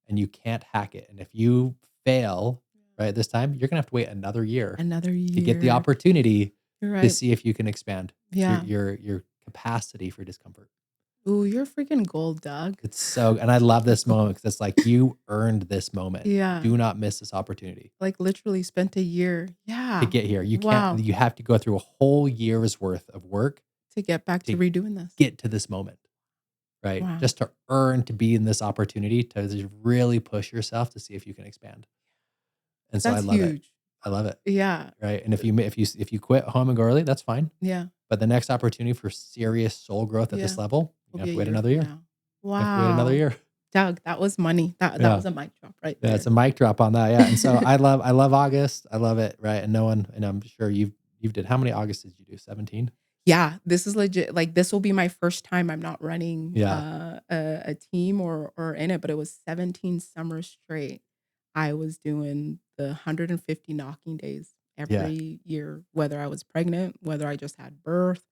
And you can't hack it. And if you fail, right, this time, you're gonna have to wait another year to get the opportunity You're to right. see if you can expand Yeah. your capacity for discomfort. Ooh, you're freaking gold, Doug. It's so, and I love this moment because it's like you earned this moment. Yeah. Do not miss this opportunity Like literally spent a year. Yeah. to get here. You Wow. can't, you have to go through a whole year's worth of work To get back to redoing this. get to this moment, right? Wow. Just to earn, to be in this opportunity, to just really push yourself to see if you can expand. And so That's I love huge. it. I love it. Yeah. Right. And if you quit home and go early, that's fine. Yeah. But the next opportunity for serious soul growth at this Yeah. level, you Will have be to a wait year another from year. now. You have to wait another Wow. year. Doug, that was money. That Yeah. was a mic drop right Yeah, there. it's a mic drop on that. Yeah. And so I love August. I love it. Right. And no one, and I'm sure you've did, how many Augusts did you do? 17? Yeah, this is legit. Like this will be my first time I'm not running Yeah. a team or in it, but it was 17 summers straight. I was doing the 150 knocking days Yeah. every year, whether I was pregnant, whether I just had birth,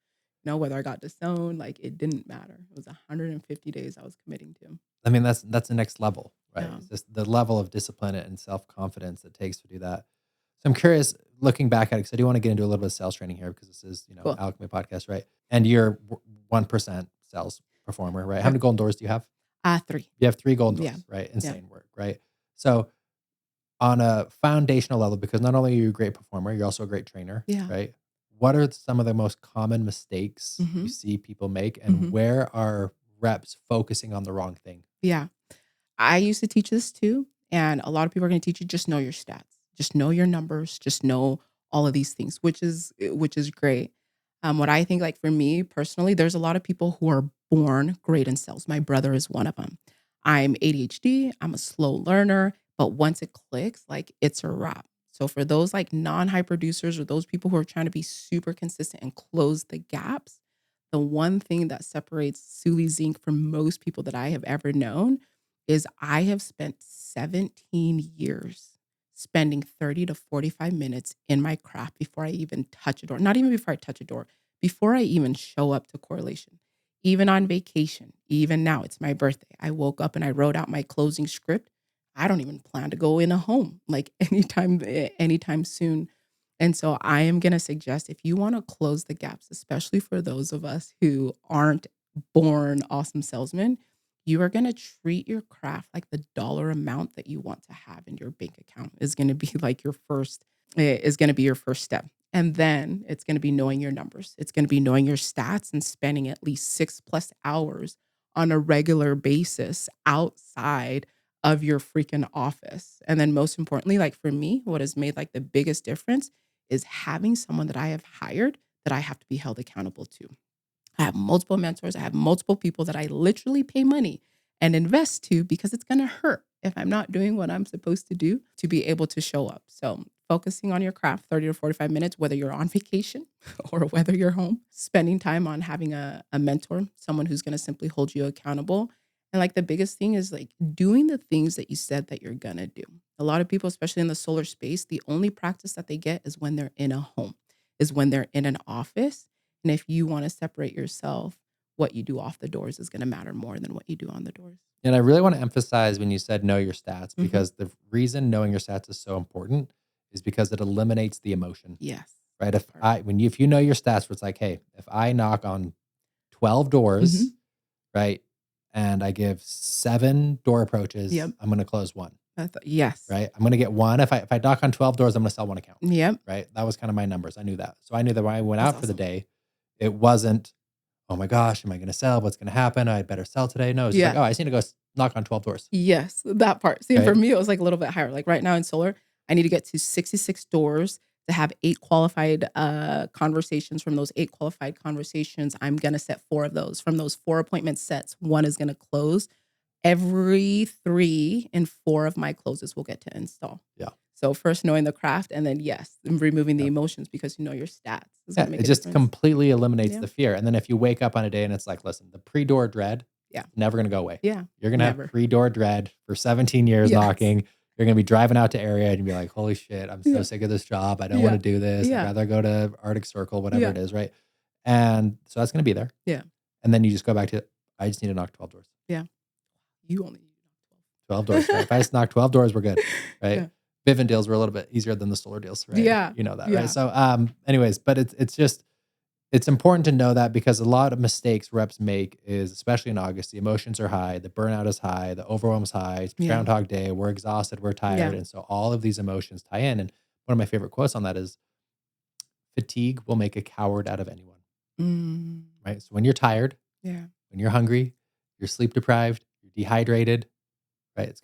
whether I got disowned, like it didn't matter. It was 150 days I was committing to. I mean, that's the next level, right? Yeah. It's just the level of discipline and self-confidence it takes to do that. So I'm curious, looking back at it, because I do want to get into a little bit of sales training here, because this is, Cool. Alchemy Podcast, right? And you're 1% sales performer, right? How many golden doors do you have? 3. You have 3 golden Yeah. doors, right? Insane work, right? So on a foundational level, because not only are you a great performer, you're also a great trainer, Yeah. right? What are some of the most common mistakes you Mhm. see people make, and Mhm. where are reps focusing on the wrong thing? Yeah. I used to teach this too, and a lot of people are going to teach you just know your stats, just know your numbers, just know all of these things, which is great. What I think, like for me personally, there's a lot of people who are born great in sales. My brother is one of them. I'm ADHD. I'm a slow learner, but once it clicks, like it's a wrap. So for those like non-high producers or those people who are trying to be super consistent and close the gaps, the one thing that separates Suli Zinck from most people that I have ever known is I have spent 17 years spending 30 to 45 minutes in my craft before I even touch a door. Not even before I touch a door, before I even show up to correlation. Even on vacation, even now, it's my birthday. I woke up and I wrote out my closing script. I don't even plan to go in a home like anytime soon. And so I am going to suggest if you want to close the gaps, especially for those of us who aren't born awesome salesmen, you are going to treat your craft like the dollar amount that you want to have in your bank account is going to be like your first step. And then it's going to be knowing your numbers. It's going to be knowing your stats and spending at least 6+ hours on a regular basis outside of your freaking office. And then most importantly, like for me, what has made like the biggest difference is having someone that I have hired that I have to be held accountable to. I have multiple mentors. I have multiple people that I literally pay money and invest to because it's going to hurt if I'm not doing what I'm supposed to do to be able to show up. So focusing on your craft 30 to 45 minutes, whether you're on vacation or whether you're home, spending time on having a mentor, someone who's going to simply hold you accountable. And like the biggest thing is like doing the things that you said that you're gonna do. A lot of people, especially in the solar space, the only practice that they get is when they're in a home, is when they're in an office. And if you want to separate yourself, what you do off the doors is going to matter more than what you do on the doors. And I really want to emphasize when you said know your stats, Mhm. because the reason knowing your stats is so important is because it eliminates the emotion, Yes. right? If you know your stats, where it's like, hey, if I knock on 12 doors, Mhm. right, and I give 7 door approaches, Yep. I'm going to close 1, Yes. right? I'm going to get 1. If I knock on 12 doors, I'm going to sell 1 account, Yep. right? That was kind of my numbers. I knew that. So I knew that when I went That's out for the awesome. day, it wasn't, oh my gosh, am I going to sell? What's going to happen? I better sell today. No, it's just Yeah. like, oh, I just need to go knock on 12 doors. Yes, that part. See, for Right. me, it was like a little bit higher. Like right now in solar, I need to get to 66 doors to have 8 qualified conversations. From those 8 qualified conversations, I'm going to set 4 of those. From those 4 appointment sets, 1 is going to close. Every 3 and 4 of my closes will get to install. Yeah. So first knowing the craft, and then yes, removing the Yep. emotions, because you know your stats is Yeah, going to make it a just difference. completely eliminates Yeah. the fear. And then if you wake up on a day and it's like, listen, the pre-door dread, Yeah. never going to go away. Yeah. You're going to have Never. pre-door dread for 17 years Yes. knocking. You're going to be driving out to area and be like, holy shit, I'm so Yeah. sick of this job. I don't Yeah. want to do this. Yeah. I'd rather go to Arctic Circle, whatever Yeah. it is, right? And so that's going to be there. Yeah. And then you just go back to, I just need to knock 12 doors. Yeah. You only need 12 doors, right? If I just knock 12 doors, we're good, right? Yeah. Vivint deals were a little bit easier than the solar deals, right? Yeah. You know that, Yeah. right? So anyways, but it's important to know that, because a lot of mistakes reps make is, especially in August, the emotions are high, the burnout is high, the overwhelm is high, it's Yeah. Groundhog Day, we're exhausted, we're tired. Yeah. And so all of these emotions tie in. And one of my favorite quotes on that is, fatigue will make a coward out of anyone, Mm. right? So when you're tired, Yeah. when you're hungry, you're sleep deprived, you're dehydrated, right?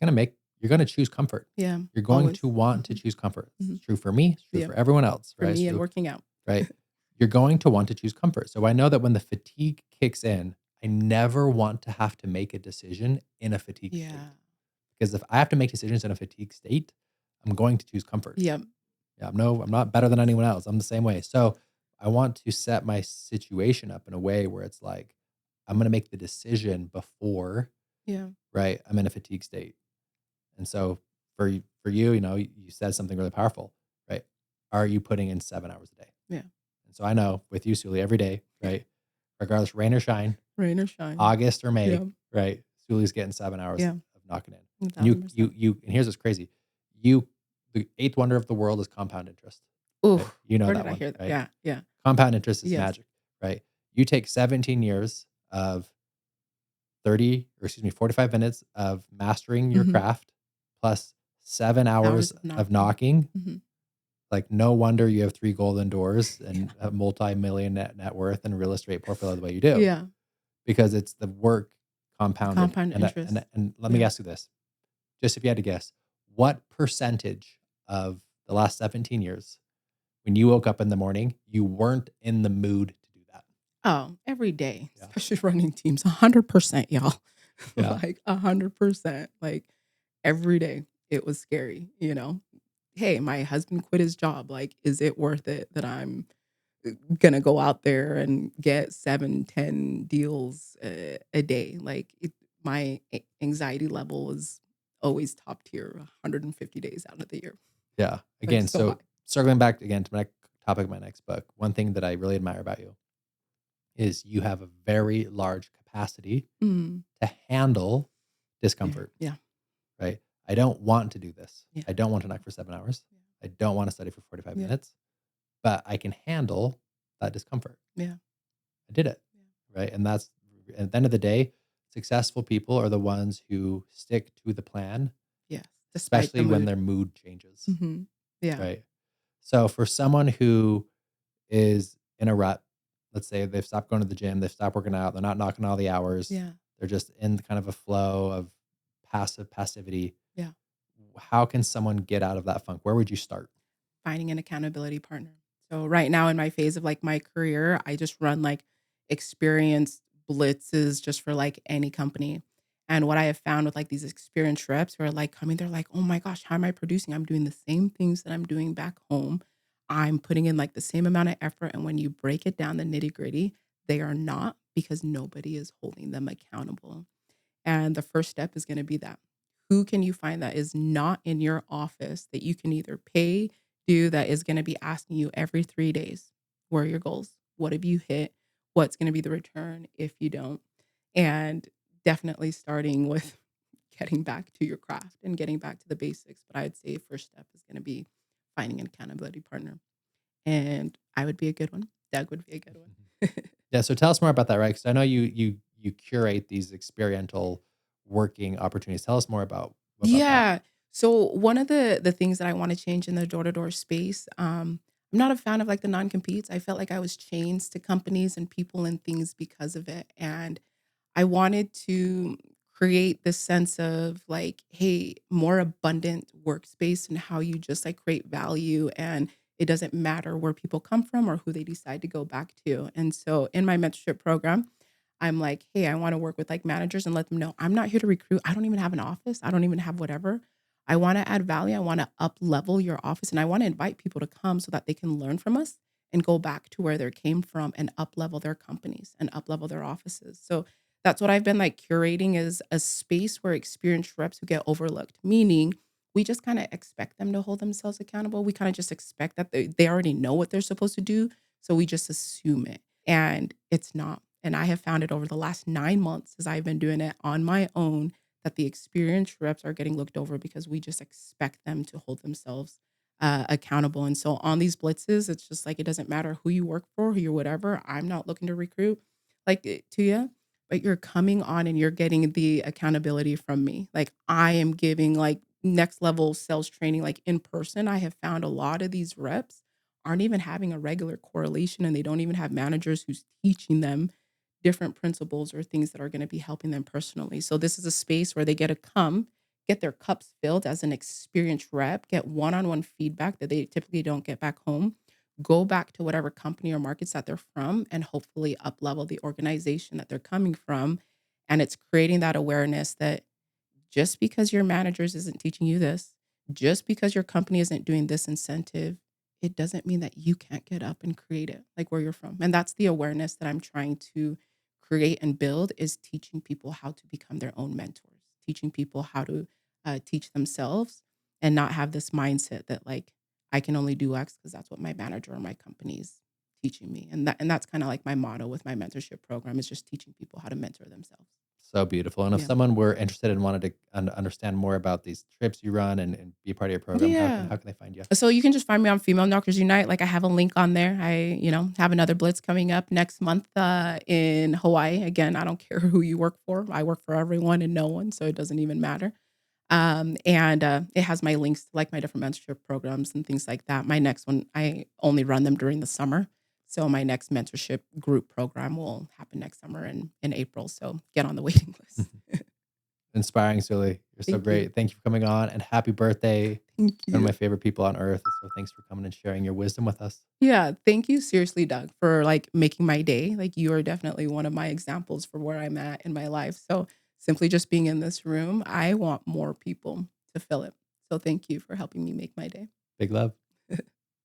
You're going to choose comfort. Yeah. You're going Always. to want to Mhm. choose comfort. It's Mhm. true for me. It's true Yeah. for everyone else, For right? me and So, working out. right. You're going to want to choose comfort. So I know that when the fatigue kicks in, I never want to have to make a decision in a fatigue state. Yeah. Because if I have to make decisions in a fatigue state, I'm going to choose comfort. Yep. Yeah, I'm not better than anyone else. I'm the same way. So I want to set my situation up in a way where it's like, I'm going to make the decision before, Yeah. right, I'm in a fatigue state. And so for you, you said something really powerful, right? Are you putting in 7 hours a day? Yeah. And so I know with you, Suli, every day, right? Regardless, rain or shine, Rain or shine. August or May, Yeah. right? Suli's getting 7 hours Yeah. of knocking in. And 1,000%. and here's what's crazy. The eighth wonder of the world is compound interest. Oof. Right? You know Where that did I one, hear that? right? Yeah. Yeah. Compound interest is Yes. magic, right? You take 17 years of 45 minutes of mastering your Mhm. craft plus 7 hours of knocking. Mhm. Like, no wonder you have 3 golden doors and a multi-million net worth and real estate portfolio the way you do. Yeah. Because it's the work compounded. Compound and, interest. and let me Yeah. ask you this. Just if you had to guess, what percentage of the last 17 years, when you woke up in the morning, you weren't in the mood to do that? Oh, every day, Yeah. especially running teams, 100%, y'all. Yeah. Like 100%. Like every day, it was scary. Hey, my husband quit his job. Like, is it worth it that I'm gonna go out there and get 7, 10 deals a day? Like, my anxiety level is always top tier, 150 days out of the year. Yeah. Again, so so high. circling back again to my topic of my next book, one thing that I really admire about you is you have a very large capacity Mm. to handle discomfort. Yeah. Right? I don't want to do this. Yeah. I don't want to knock for 7 hours. I don't want to study for 45 Yeah. minutes, but I can handle that discomfort. Yeah. I did it. Right? And at the end of the day, successful people are the ones who stick to the plan, Yes. Despite the especially when mood. their mood changes. Mhm. Yeah. Right? So for someone who is in a rut, let's say they've stopped going to the gym, they've stopped working out, they're not knocking all the hours. Yeah. They're just in kind of a flow of passivity. Yeah. How can someone get out of that funk? Where would you start? Finding an accountability partner. So right now in my phase of like my career, I just run like experience blitzes just for like any company. And what I have found with like these experienced reps who are like coming, they're like, oh my gosh, how am I producing? I'm doing the same things that I'm doing back home. I'm putting in like the same amount of effort. And when you break it down the nitty gritty, they are not, because nobody is holding them accountable. And the first step is going to be that. Who can you find that is not in your office that you can either pay, do, that is going to be asking you every 3 days, where are your goals? What have you hit? What's going to be the return if you don't? And definitely starting with getting back to your craft and getting back to the basics. But I'd say first step is going to be finding an accountability partner. And I would be a good one. Doug would be a good one. Yeah. So tell us more about that, right? Because I know you curate these experiential working opportunities. Tell us more about that. Yeah. So one of the things that I want to change in the door-to-door space, I'm not a fan of like the non-competes. I felt like I was chained to companies and people and things because of it. And I wanted to create this sense of like, hey, more abundant workspace and how you just like create value, and it doesn't matter where people come from or who they decide to go back to. And so in my mentorship program, I'm like, hey, I want to work with like managers and let them know I'm not here to recruit. I don't even have an office. I don't even have whatever. I want to add value. I want to up level your office, and I want to invite people to come so that they can learn from us and go back to where they came from and up level their companies and up level their offices. So that's what I've been like curating, is a space where experienced reps who get overlooked, meaning we just kind of expect them to hold themselves accountable. We kind of just expect that they already know what they're supposed to do. So we just assume it. And it's not. And I have found it over the last 9 months, as I've been doing it on my own, that the experienced reps are getting looked over because we just expect them to hold themselves accountable. And so on these blitzes, it's just like, it doesn't matter who you work for, who you're whatever. I'm not looking to recruit like to you, but you're coming on and you're getting the accountability from me. Like I am giving like next level sales training, like in person. I have found a lot of these reps aren't even having a regular correlation, and they don't even have managers who's teaching them different principles or things that are going to be helping them personally. So this is a space where they get to come, get their cups filled as an experienced rep, get one-on-one feedback that they typically don't get back home, go back to whatever company or markets that they're from, and hopefully up level the organization that they're coming from. And it's creating that awareness that just because your managers isn't teaching you this, just because your company isn't doing this incentive, it doesn't mean that you can't get up and create it like where you're from. And that's the awareness that I'm trying to create and build, is teaching people how to become their own mentors, teaching people how to teach themselves, and not have this mindset that like I can only do X because that's what my manager or my company is teaching me. And that's kind of like my motto with my mentorship program, is just teaching people how to mentor themselves. So beautiful. And if Yeah. someone were interested and wanted to understand more about these trips you run and be a part of your program, Yeah. how can they find you? So you can just find me on Female Knockers Unite. Like I have a link on there. I have another blitz coming up next month in Hawaii. Again, I don't care who you work for. I work for everyone and no one, so it doesn't even matter. And it has my links to like my different mentorship programs and things like that. My next one, I only run them during the summer. So my next mentorship group program will happen next summer in April. So get on the waiting list. Inspiring, Suli. You're so Thank you. great. Thank you for coming on, and happy birthday. Thank One of you. my favorite people on earth. So thanks for coming and sharing your wisdom with us. Yeah, thank you seriously, Doug, for like making my day. Like you are definitely one of my examples for where I'm at in my life. So simply just being in this room, I want more people to fill it. So thank you for helping me make my day. Big love.